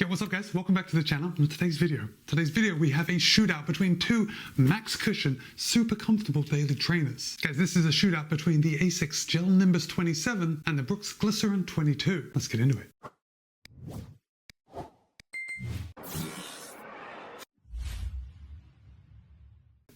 Yeah, what's up guys? Welcome back to the channel. In today's video we have a shootout between two max cushion, super comfortable daily trainers. Guys, this is a shootout between the ASICS Gel-Nimbus 27 and the Brooks Glycerin 22. Let's get into it.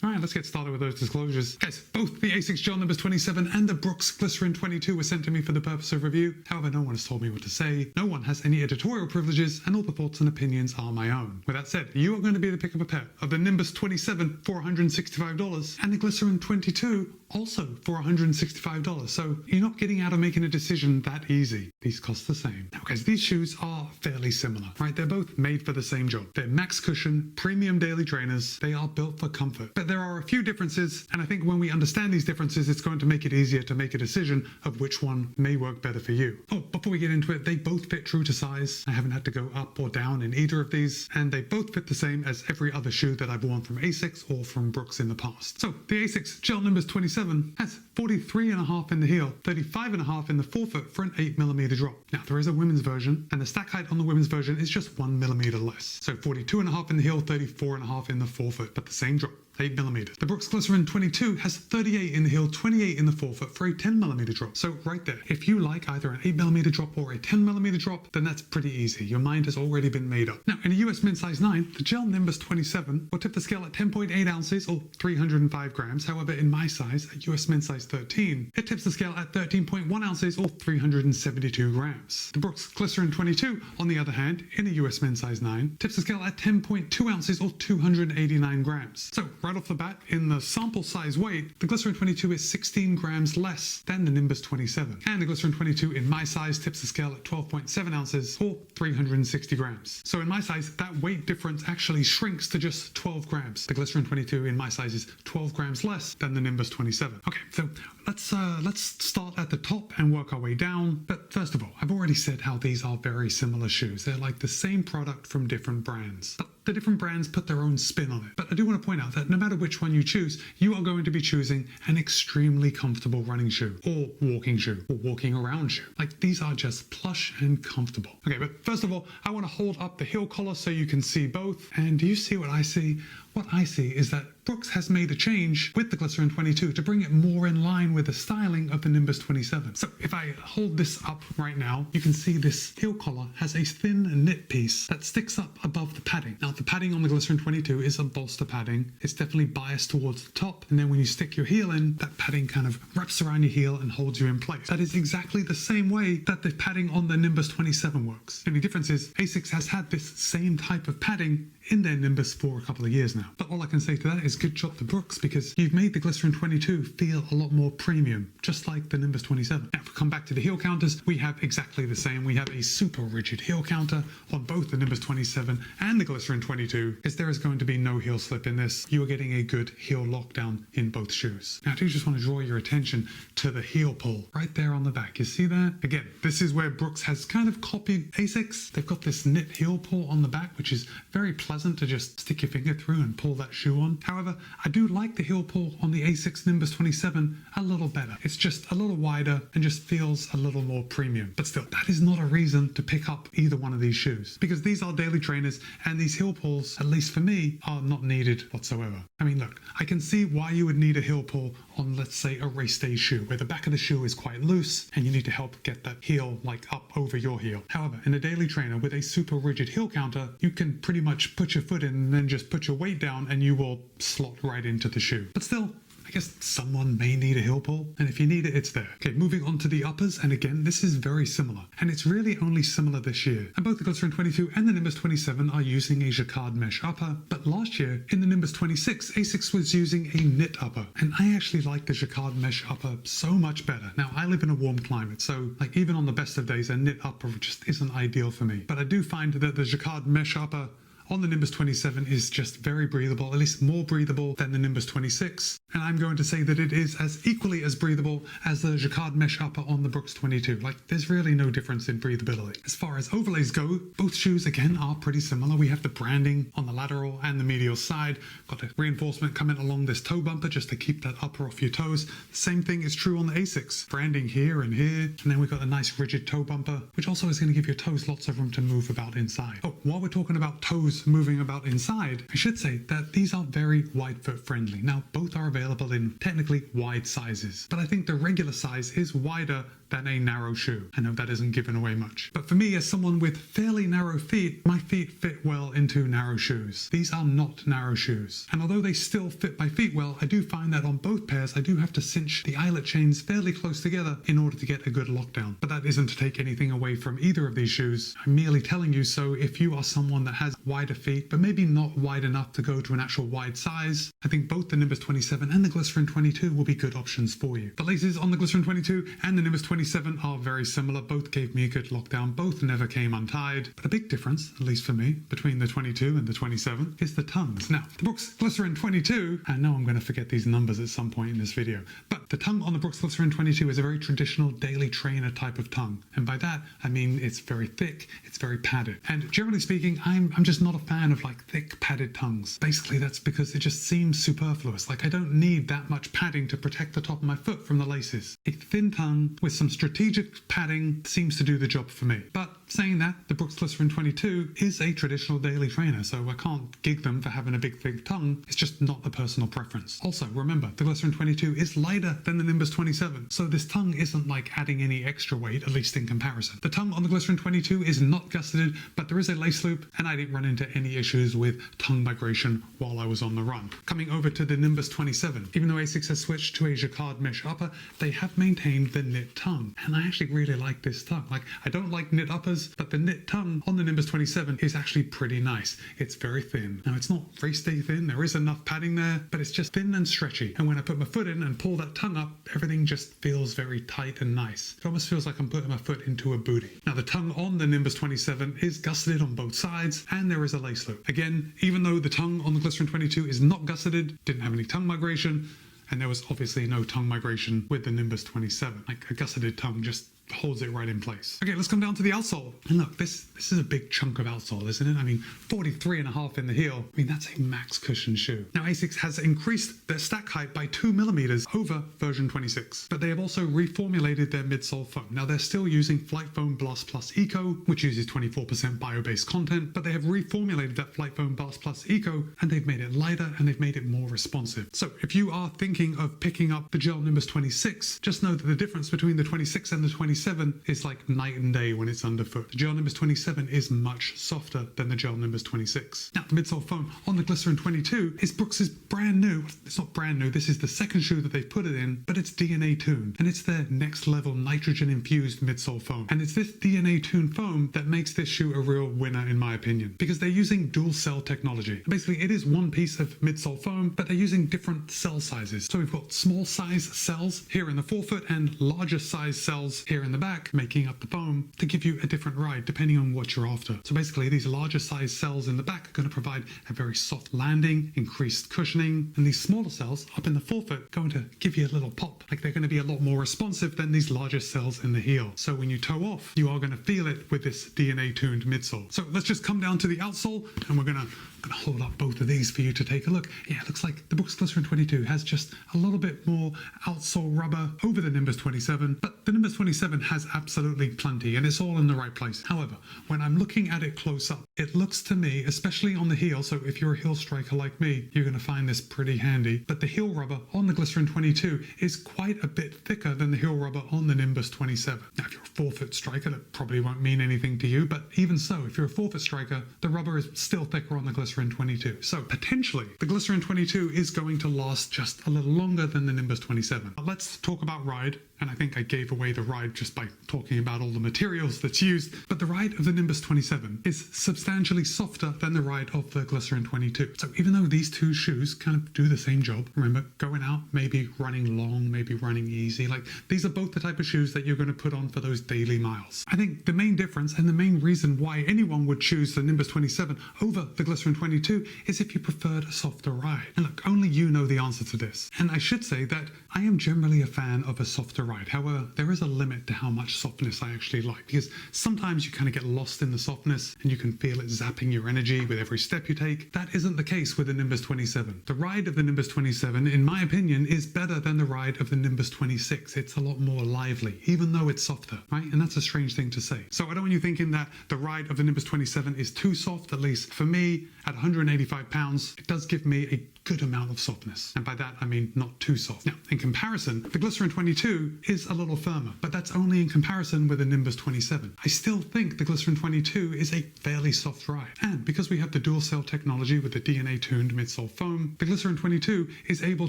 Alright, let's get started with those disclosures. Guys, both the ASICS Gel-Nimbus 27 and the Brooks Glycerin 22 were sent to me for the purpose of review. However, no one has told me what to say, no one has any editorial privileges, and all the thoughts and opinions are my own. With that said, you are going to be able to pick up a pair of the Nimbus 27 for $165 and the Glycerin 22 also for $165, so you're not getting out of making a decision that easy. These cost the same. Now guys, these shoes are fairly similar, right? They're both made for the same job. They're max cushion, premium daily trainers. They are built for comfort. But there are a few differences, and I think when we understand these differences, it's going to make it easier to make a decision of which one may work better for you. Oh, before we get into it, they both fit true to size. I haven't had to go up or down in either of these, and they both fit the same as every other shoe that I've worn from ASICS or from Brooks in the past. So the ASICS Gel-Nimbus 27 has 43.5 in the heel, 35.5 in the forefoot for an 8mm drop. Now there is a women's version, and the stack height on the women's version is just 1mm less. So 42.5 in the heel, 34.5 in the forefoot, but the same drop. 8mm. The Brooks Glycerin 22 has 38 in the heel, 28 in the forefoot for a 10mm drop. So right there, if you like either an 8mm drop or a 10mm drop, then that's pretty easy. Your mind has already been made up. Now, in a US men's size 9, the Gel-Nimbus 27 will tip the scale at 10.8 ounces or 305 grams. However, in my size, a US men's size 13, it tips the scale at 13.1 ounces or 372 grams. The Brooks Glycerin 22, on the other hand, in a US men's size 9, tips the scale at 10.2 ounces or 289 grams. So right off the bat, in the sample size weight, the Glycerin 22 is 16 grams less than the Nimbus 27. And the Glycerin 22 in my size tips the scale at 12.7 ounces or 360 grams. So in my size, that weight difference actually shrinks to just 12 grams. The Glycerin 22 in my size is 12 grams less than the Nimbus 27. Okay, so let's start at the top and work our way down. But first of all, I've already said how these are very similar shoes. They're like the same product from different brands. But the different brands put their own spin on it. But I do want to point out that no matter which one you choose, you are going to be choosing an extremely comfortable running shoe or walking shoe or walking around shoe. Like, these are just plush and comfortable. Okay, but first of all, I want to hold up the heel collar so you can see both. And do you see what I see? What I see is that Brooks has made a change with the Glycerin 22 to bring it more in line with the styling of the Nimbus 27. So if I hold this up right now, you can see this heel collar has a thin knit piece that sticks up above the padding. Now the padding on the Glycerin 22 is a bolster padding. It's definitely biased towards the top, and then when you stick your heel in, that padding kind of wraps around your heel and holds you in place. That is exactly the same way that the padding on the Nimbus 27 works. The only difference is ASICS has had this same type of padding in their Nimbus for a couple of years now. But all I can say to that is good job to Brooks, because you've made the Glycerin 22 feel a lot more premium, just like the Nimbus 27. Now, if we come back to the heel counters, we have exactly the same. We have a super rigid heel counter on both the Nimbus 27 and the Glycerin 22, as there is going to be no heel slip in this. You are getting a good heel lockdown in both shoes. Now, I do just want to draw your attention to the heel pull right there on the back. You see that? Again, this is where Brooks has kind of copied ASICS. They've got this knit heel pull on the back, which is very pleasant to just stick your finger through and pull that shoe on. However, I do like the heel pull on the ASICS Nimbus 27 a little better. It's just a little wider and just feels a little more premium. But still, that is not a reason to pick up either one of these shoes, because these are daily trainers and these heel pulls, at least for me, are not needed whatsoever. I mean, look, I can see why you would need a heel pull on, let's say, a race day shoe, where the back of the shoe is quite loose and you need to help get that heel like up over your heel. However, in a daily trainer with a super rigid heel counter, you can pretty much put your foot in and then just put your weight down and you will slot right into the shoe. But still, I guess someone may need a heel pull, and if you need it, it's there. Okay, moving on to the uppers, and again, this is very similar, and it's really only similar this year. And both the Glycerin 22 and the Nimbus 27 are using a jacquard mesh upper, but last year, in the Nimbus 26, ASICS was using a knit upper, and I actually like the jacquard mesh upper so much better. Now, I live in a warm climate, so like even on the best of days, a knit upper just isn't ideal for me. But I do find that the jacquard mesh upper on the Nimbus 27 is just very breathable, at least more breathable than the Nimbus 26. And I'm going to say that it is as equally as breathable as the jacquard mesh upper on the Brooks 22. Like, there's really no difference in breathability. As far as overlays go, both shoes again are pretty similar. We have the branding on the lateral and the medial side. Got a reinforcement coming along this toe bumper just to keep that upper off your toes. The same thing is true on the ASICS. Branding here and here. And then we've got a nice rigid toe bumper, which also is going to give your toes lots of room to move about inside. Oh, while we're talking about toes moving about inside, I should say that these are very wide foot friendly. Now, both are available in technically wide sizes, but I think the regular size is wider than a narrow shoe. I know that isn't giving away much, but for me, as someone with fairly narrow feet, my feet fit well into narrow shoes. These are not narrow shoes, and although they still fit my feet well, I do find that on both pairs I do have to cinch the eyelet chains fairly close together in order to get a good lockdown. But that isn't to take anything away from either of these shoes. I'm merely telling you so if you are someone that has wider feet but maybe not wide enough to go to an actual wide size. I think both the Nimbus 27 and the Glycerin 22 will be good options for you. The laces on the Glycerin 22 and the Nimbus 27 are very similar. Both gave me a good lockdown. Both never came untied. But a big difference, at least for me, between the 22 and the 27 is the tongues. Now, the Brooks Glycerin 22, I know I'm going to forget these numbers at some point in this video, but the tongue on the Brooks Glycerin 22 is a very traditional daily trainer type of tongue. And by that, I mean it's very thick, it's very padded. And generally speaking, I'm just not a fan of like thick padded tongues. Basically, that's because it just seems superfluous. Like, I don't need that much padding to protect the top of my foot from the laces. A thin tongue with some strategic padding seems to do the job for me. But saying that, the Brooks Glycerin 22 is a traditional daily trainer, so I can't gig them for having a big thick tongue. It's just not a personal preference. Also, remember, the Glycerin 22 is lighter than the Nimbus 27, so this tongue isn't like adding any extra weight, at least in comparison. The tongue on the Glycerin 22 is not gusseted, but there is a lace loop, and I didn't run into any issues with tongue migration while I was on the run. Coming over to the Nimbus 27, even though ASICS has switched to a jacquard mesh upper, they have maintained the knit tongue, and I actually really like this tongue. Like, I don't like knit uppers, but the knit tongue on the Nimbus 27 is actually pretty nice. It's very thin. Now, it's not race day thin, there is enough padding there, but it's just thin and stretchy. And when I put my foot in and pull that tongue up, everything just feels very tight and nice. It almost feels like I'm putting my foot into a booty. Now, the tongue on the Nimbus 27 is gusseted on both sides, and there is a lace loop. Again, even though the tongue on the Glycerin 22 is not gusseted, didn't have any tongue migration, and there was obviously no tongue migration with the Nimbus 27. Like, a gusseted tongue just holds it right in place. Okay, let's come down to the outsole. And look, this is a big chunk of outsole, isn't it? I mean, 43.5 in the heel. I mean, that's a max cushion shoe. Now, ASICS has increased their stack height by 2 millimeters over version 26, but they have also reformulated their midsole foam. Now, they're still using Flight Foam Blast Plus Eco, which uses 24% bio-based content, but they have reformulated that Flight Foam Blast Plus Eco, and they've made it lighter and they've made it more responsive. So if you are thinking of picking up the Gel-Nimbus 26, just know that the difference between the 26 and the 27 is like night and day when it's underfoot. The Gel-Nimbus 27 is much softer than the Gel-Nimbus 26. Now, the midsole foam on the Glycerin 22 is Brooks's brand new, it's not brand new, this is the second shoe that they've put it in, but it's DNA tuned, and it's their next level nitrogen infused midsole foam. And it's this DNA tuned foam that makes this shoe a real winner in my opinion, because they're using dual cell technology. Basically, it is one piece of midsole foam, but they're using different cell sizes. So we've got small size cells here in the forefoot and larger size cells here in the back, making up the foam to give you a different ride depending on what you're after. So basically, these larger size cells in the back are going to provide a very soft landing, increased cushioning, and these smaller cells up in the forefoot are going to give you a little pop. Like, they're going to be a lot more responsive than these larger cells in the heel. So when you toe off, you are going to feel it with this DNA tuned midsole. So let's just come down to the outsole, and we're going to hold up both of these for you to take a look. Yeah, it looks like the Brooks Glycerin 22 has just a little bit more outsole rubber over the Nimbus 27, but the Nimbus 27 has absolutely plenty, and it's all in the right place. However, when I'm looking at it close up, it looks to me, especially on the heel, so if you're a heel striker like me, you're going to find this pretty handy, but the heel rubber on the Glycerin 22 is quite a bit thicker than the heel rubber on the Nimbus 27. Now, if you're a forefoot striker, that probably won't mean anything to you, but even so, if you're a forefoot striker, the rubber is still thicker on the Glycerin 22. So potentially, the Glycerin 22 is going to last just a little longer than the Nimbus 27. Let's talk about ride, and I think I gave away the ride just by talking about all the materials that's used, but the ride of the Nimbus 27 is substantially softer than the ride of the Glycerin 22. So even though these two shoes kind of do the same job, remember, going out, maybe running long, maybe running easy, like these are both the type of shoes that you're going to put on for those daily miles. I think the main difference and the main reason why anyone would choose the Nimbus 27 over the Glycerin 22 is if you preferred a softer ride. And look, only you know the answer to this. And I should say that I am generally a fan of a softer ride. However, there is a limit to how much softness I actually like, because sometimes you kind of get lost in the softness and you can feel it zapping your energy with every step you take. That isn't the case with the Nimbus 27. The ride of the Nimbus 27, in my opinion, is better than the ride of the Nimbus 26. It's a lot more lively, even though it's softer, right? And that's a strange thing to say. So I don't want you thinking that the ride of the Nimbus 27 is too soft. At least for me, at 185 pounds, it does give me a good amount of softness. And by that, I mean not too soft. Now, in comparison, the Glycerin 22 is a little firmer, but that's only in comparison with the Nimbus 27. I still think the Glycerin 22 is a fairly soft ride. And because we have the dual cell technology with the DNA-tuned midsole foam, the Glycerin 22 is able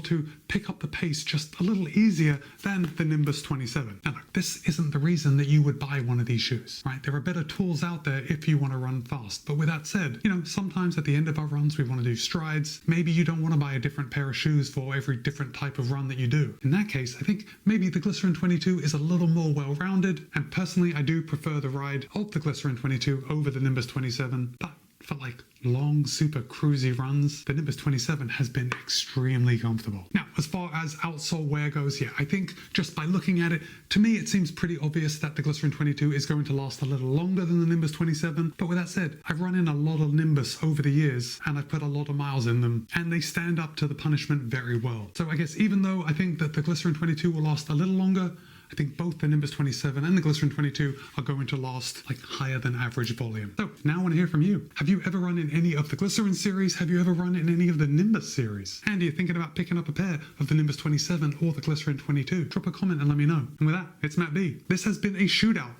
to pick up the pace just a little easier than the Nimbus 27. Now look, this isn't the reason that you would buy one of these shoes, right? There are better tools out there if you want to run fast. But with that said, sometimes at the end of our runs, we want to do strides. Maybe you don't want to buy a different pair of shoes for every different type of run that you do. In that case, I think maybe the Glycerin 22 is a little more well-rounded, and personally I do prefer the ride of the Glycerin 22 over the Nimbus 27, but for like long, super cruisy runs, the Nimbus 27 has been extremely comfortable. Now, as far as outsole wear goes, yeah, I think just by looking at it, to me it seems pretty obvious that the Glycerin 22 is going to last a little longer than the Nimbus 27. But with that said, I've run in a lot of Nimbus over the years, and I've put a lot of miles in them, and they stand up to the punishment very well. So I guess even though I think that the Glycerin 22 will last a little longer, I think both the Nimbus 27 and the Glycerin 22 are going to last like higher than average volume. So now I want to hear from you. Have you ever run in any of the Glycerin series? Have you ever run in any of the Nimbus series? And are you thinking about picking up a pair of the Nimbus 27 or the Glycerin 22? Drop a comment and let me know. And with that, it's Matt B. This has been a shootout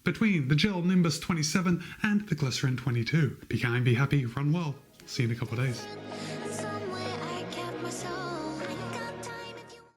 between the Gel-Nimbus 27 and the Glycerin 22. Be kind, be happy, run well. See you in a couple of days.